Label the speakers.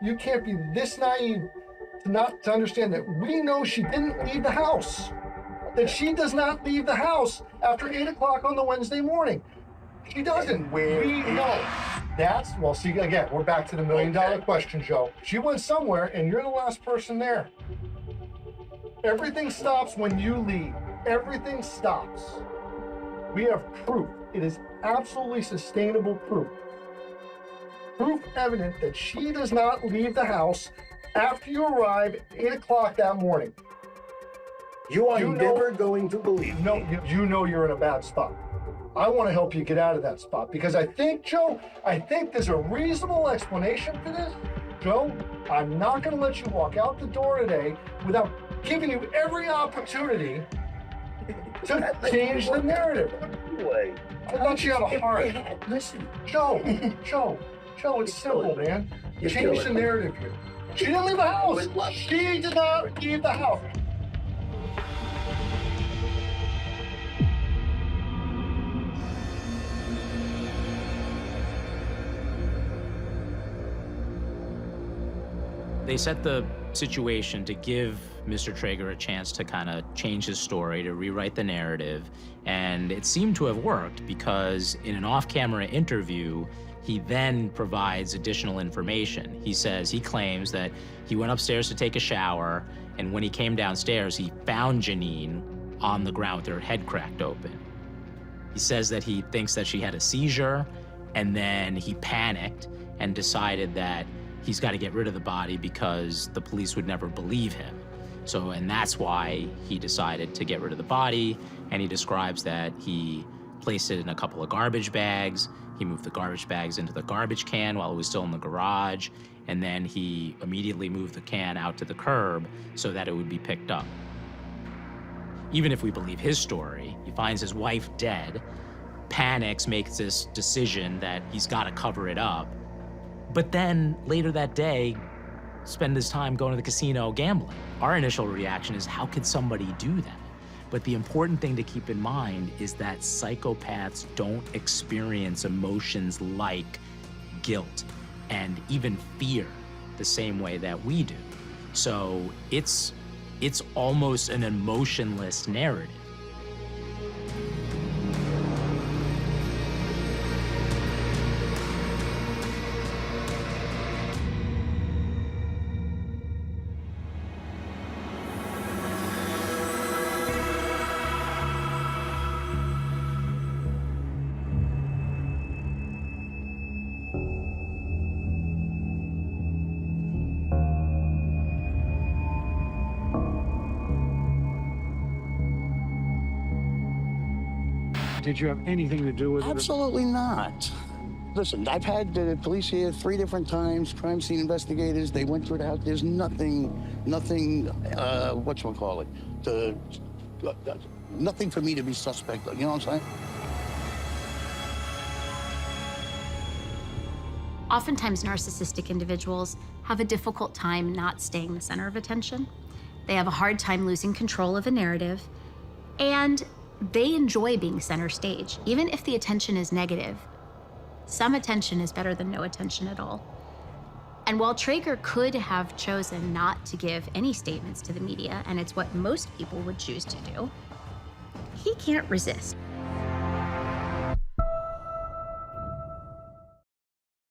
Speaker 1: You can't be this naive to not to understand that we know she didn't leave the house. That she does not leave the house after 8 o'clock on the Wednesday morning. She doesn't. We know. That's, well, see, again, we're back to the $1 million question, Joe. She went somewhere, and you're the last person there. Everything stops when you leave. Everything stops. We have proof. It is absolutely sustainable proof. Proof evident that she does not leave the house after you arrive at 8 o'clock that morning.
Speaker 2: You are never going to believe
Speaker 1: No,
Speaker 2: me.
Speaker 1: you know you're in a bad spot. I want to help you get out of that spot because I think, Joe, there's a reasonable explanation for this. Joe, I'm not going to let you walk out the door today without giving you every opportunity to change the narrative.
Speaker 2: Anyway,
Speaker 1: I thought you had a heart.
Speaker 2: Listen,
Speaker 1: Joe, it's simple, man. Change the narrative here. She didn't leave the house. She did not leave the house.
Speaker 3: They set the situation to give Mr. Traeger a chance to kind of change his story, to rewrite the narrative, and it seemed to have worked because in an off-camera interview, he then provides additional information. He claims that he went upstairs to take a shower, and when he came downstairs, he found Janine on the ground with her head cracked open. He says that he thinks that she had a seizure, and then he panicked and decided that he's got to get rid of the body because the police would never believe him. And that's why he decided to get rid of the body, and he describes that he placed it in a couple of garbage bags. He moved the garbage bags into the garbage can while it was still in the garage, and then he immediately moved the can out to the curb so that it would be picked up. Even if we believe his story, he finds his wife dead, panics, makes this decision that he's got to cover it up, but then later that day, spend his time going to the casino gambling. Our initial reaction is, how could somebody do that? But the important thing to keep in mind is that psychopaths don't experience emotions like guilt and even fear the same way that we do. So it's almost an emotionless narrative.
Speaker 4: Did you have anything to do with it?
Speaker 5: Absolutely not. Listen, I've had the police here 3 different times, crime scene investigators. They went through the house. There's nothing, whatchamacallit, nothing for me to be suspect of, you know what I'm saying?
Speaker 6: Oftentimes, narcissistic individuals have a difficult time not staying the center of attention. They have a hard time losing control of a narrative, and they enjoy being center stage, even if the attention is negative. Some attention is better than no attention at all. And while Traeger could have chosen not to give any statements to the media, and it's what most people would choose to do, he can't resist.